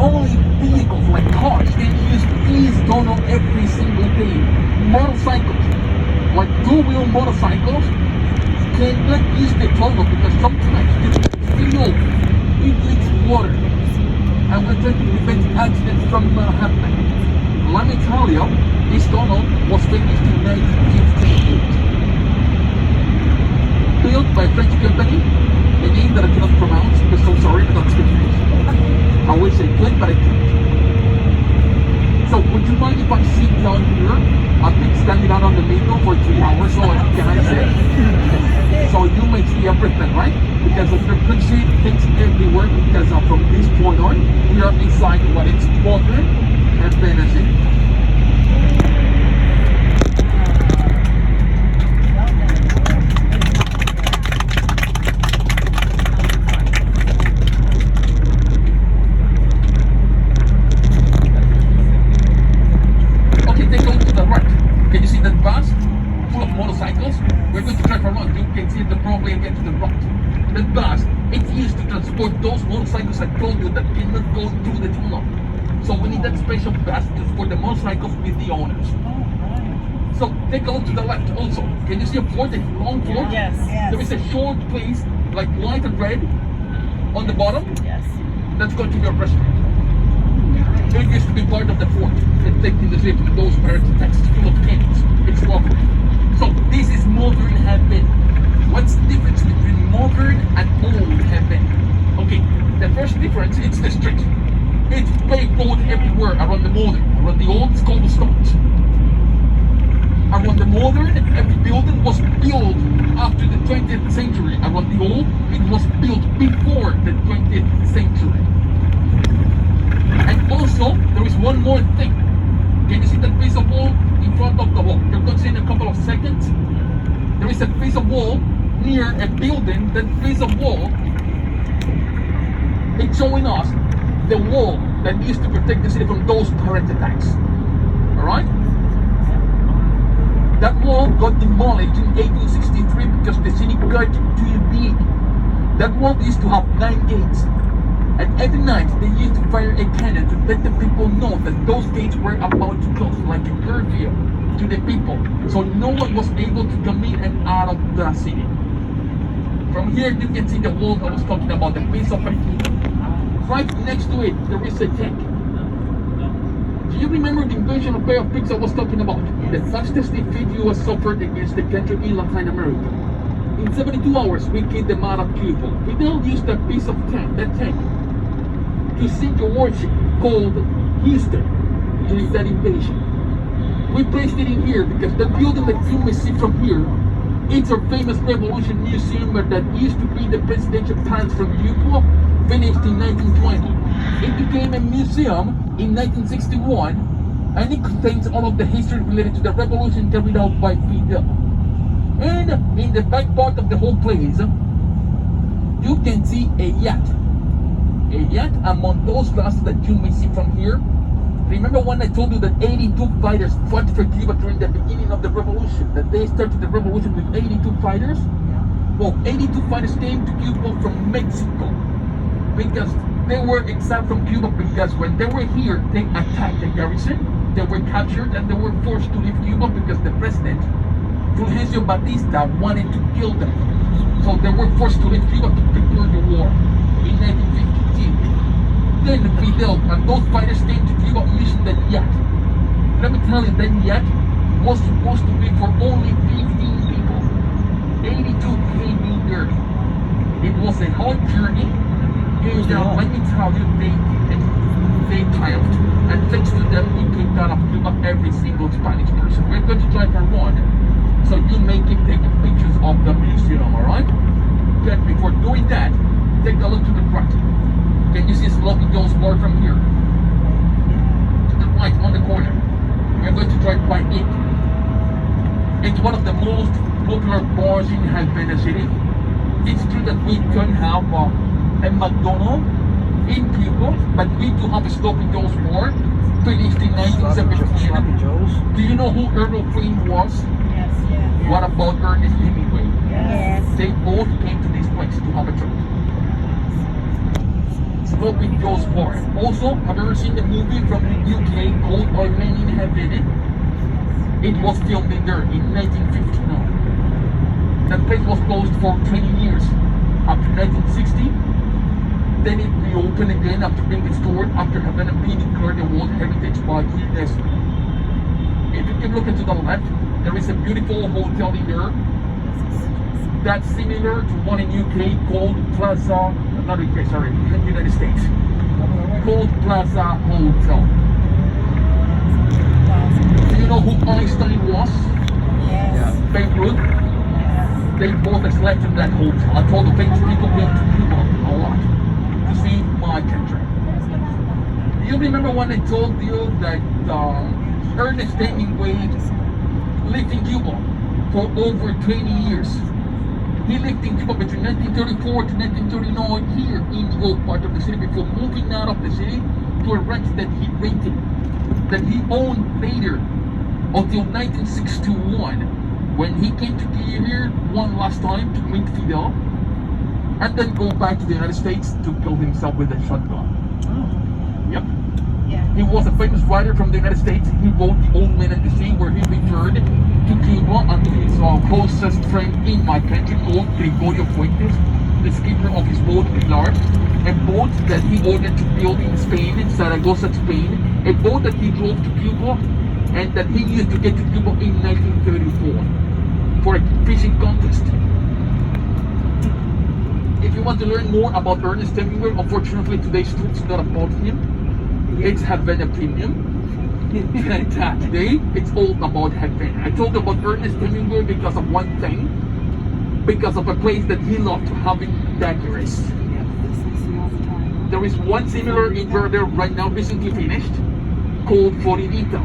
only vehicles like cars can use this tunnel every single day. Motorcycles, like two-wheel motorcycles, cannot use the tunnel because sometimes the fuel it leaks water, and we're trying to prevent accidents from happening. Let me tell you, this tunnel was finished in 1958. Built by a French company, a name that I cannot pronounce because I'm sorry, I don't speak English. I wish I could, but I can't. So would you mind if I sit down here? I've been standing out on the middle for 3 hours, so can I sit? So you may see everything, right? Because of the country, things everywhere, because from this point on, we are inside what it's modern and fantasy. Motorcycles, we're going to drive around. You can see the probably again to the right. The bus, it's used to transport those motorcycles I told you that cannot go through the tunnel. So we need that special bus to transport the motorcycles with the owners. So take a look to the left also. Can you see a fort, a long fort? Yes. There is a short place, like light and red, on the bottom. Yes. That's going to be a restaurant. It used to be part of the fort. It's taking the ship with those parents attached full of cannons. It's lovely. So this is modern heaven. What's the difference between modern and old heaven? Okay, the first difference, it's the street. It's paved road everywhere around the modern. Around the old, it's cobblestones. Around the modern, every building was built after the 20th century. Around the old, it was built before the 20th century. And also, there is one more thing. Can you see that piece of wall in front of the wall? You're going to see in a couple of seconds. There is a piece of wall near a building. That piece of wall, it's showing us the wall that used to protect the city from those pirate attacks. Alright? That wall got demolished in 1863 because the city got too big. That wall used to have 9 gates. And every night they used to fire a cannon to let the people know that those gates were about to close, like a curfew to the people. So no one was able to come in and out of the city. From here you can see the wall I was talking about, the piece of paper. Right next to it there is a tank. Do you remember the invasion of Bay of Pigs I was talking about? The fastest defeat US suffered against the country in Latin America. In 72 hours we kicked them out of Cuba. We now used that piece of tank, to sink a warship called Houston during that invasion. We placed it in here because the building that you may see from here, it's our famous Revolution Museum that used to be the presidential palace from Cuba, finished in 1920. It became a museum in 1961 and it contains all of the history related to the revolution carried out by Fidel. And in the back part of the whole place, you can see a yacht. A yacht among those classes that you may see from here. Remember when I told you that 82 fighters fought for Cuba during the beginning of the revolution? That they started the revolution with 82 fighters? Well, 82 fighters came to Cuba from Mexico because they were exiled from Cuba because when they were here, they attacked the garrison, they were captured, and they were forced to leave Cuba because the president, Fulgencio Batista, wanted to kill them. So they were forced to leave Cuba to prepare the war in 1952. Then Fidel and those fighters came to Cuba using that yacht. Let me tell you, that yacht was supposed to be for only 15 people. 82 came in dirty. It was a hard journey. And let me tell you, they triumphed. And thanks to them, we took out of Cuba every single Spanish person. We're going to drive around, so you may keep taking pictures of the museum, alright? But before doing that, take a look to the right. Can you see Sloppy Joe's bar from here? To the right, on the corner. We're going to drive by it. It's one of the most popular bars in Havana City. It's true that we don't have a McDonald's in Cuba, but we do have a Sloppy Joe's bar, finished in 1917. Do you know who Errol Flynn was? Yes, yes. What about Ernest Hemingway? Yes. They both came to this place to have a drink. love with Joe's Bar. Also, have you ever seen the movie from the UK called Our Man in Heaven? It was filmed in there in 1959. That place was closed for 20 years. After 1960, then it reopened again after being restored after Havana being declared a World Heritage by UNESCO. If you can look into the left, there is a beautiful hotel in there that's similar to one in UK called Plaza, not UK, sorry, in the United States, called Plaza Hotel. Do you know who Einstein was? Yes. Babe Ruth? Yes. They both have slept in that hotel. I told the famous people went to Cuba a lot to see my country. Do you remember when I told you that Ernest Hemingway lived in Cuba for over 20 years? He lived in Cuba between 1934 to 1939 here in the old part of the city before moving out of the city to a ranch that he rented, that he owned later until 1961 when he came to here one last time to meet Fidel and then go back to the United States to kill himself with a shotgun. Yep. Yeah. He was a famous writer from the United States. He wrote The Old Man and the Sea, where he returned to Cuba and his closest friend in my country called Gregorio Fuentes, the skipper of his boat Pilar, a boat that he ordered to build in Spain, in Zaragoza, Spain, a boat that he drove to Cuba and that he used to get to Cuba in 1934 for a fishing contest. If you want to learn more about Ernest Hemingway, unfortunately today's talk is not about him. It's Havana Premium. Today, it's all about Havana. I told you about Ernest Hemingway because of one thing, because of a place that he loved having daiquiris. There is one similar in Verde right now, recently finished, called Floridita.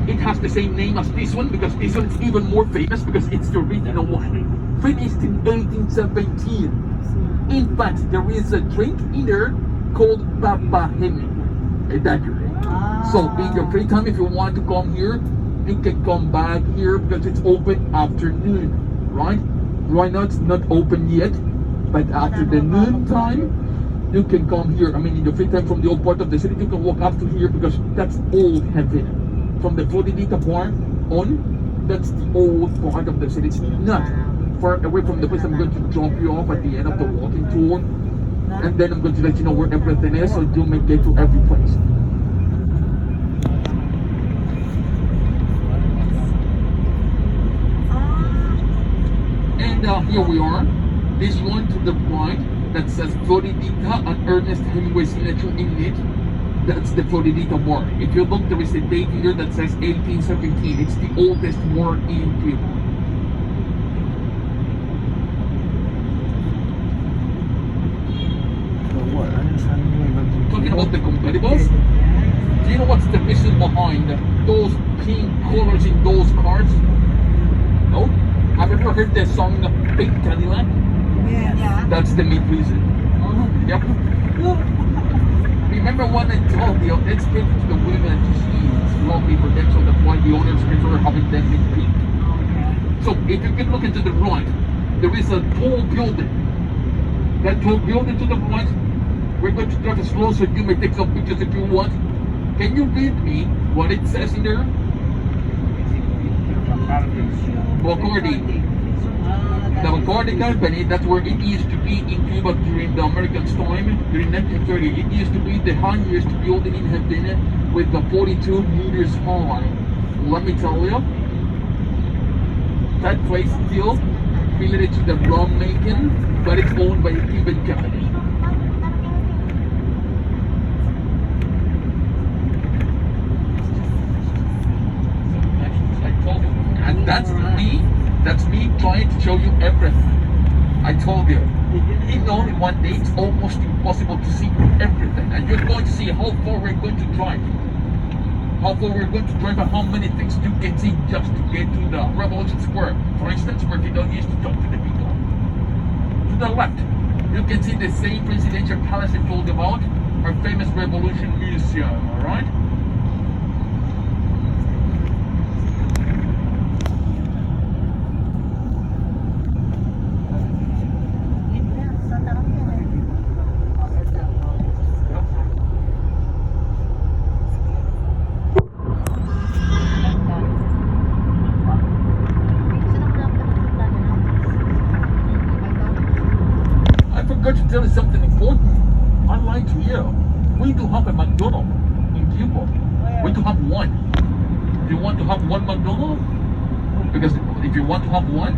It has the same name as this one because this one is even more famous because it's the original one. Finished in 1817. In fact, there is a drink in there called Papa Hemi, a daiquiri. So in your free time, if you want to come here, you can come back here because it's open afternoon, right? Right now it's not open yet, but after the noon time, you can come here. I mean, in your free time from the old part of the city, you can walk up to here because that's old Havana. From the Floridita bar on, that's the old part of the city. It's not far away from the place I'm going to drop you off at the end of the walking tour. And then I'm going to let you know where everything is so you may get to every place. And here we are. This one to the right that says Floridita and Ernest Hemingway signature in it. That's the Floridita bar. If you look, there is a date here that says 1817. It's the oldest bar in Cuba. Talking about the compatibles, do you know what's the reason behind those pink colors in those cars? No? Have you ever heard the song Pink Cadillac? Yeah. That's the main reason. Yep. Remember when I told you, let's give it to the women to see it's lovely for them, so that's why the owners prefer having them in pink. So if you can look into the right, there is a tall building. That tall building to the right, we're going to drive slow so you may take some pictures if you want. Can you read me what it says in there? Bacardi. The Bacardi company, that's where it used to be in Cuba during the Americans' time, during 1930. It used to be the highest building in Havana with the 42 meters high. Let me tell you, that place still related to the rum making, but it's owned by a Cuban company. And that's me trying to show you everything. I told you, in only one day it's almost impossible to see everything. And you're going to see how far we're going to drive. How far we're going to drive and how many things you can see just to get to the Revolution Square. For instance, where Fidel used to talk to the people. To the left, you can see the same presidential palace I told you about, our famous Revolution Museum, alright? forgot to tell you something important. I lied to you. We do have a McDonald's in Cuba. We do have one. Do you want to have one McDonald's? Because if you want to have one,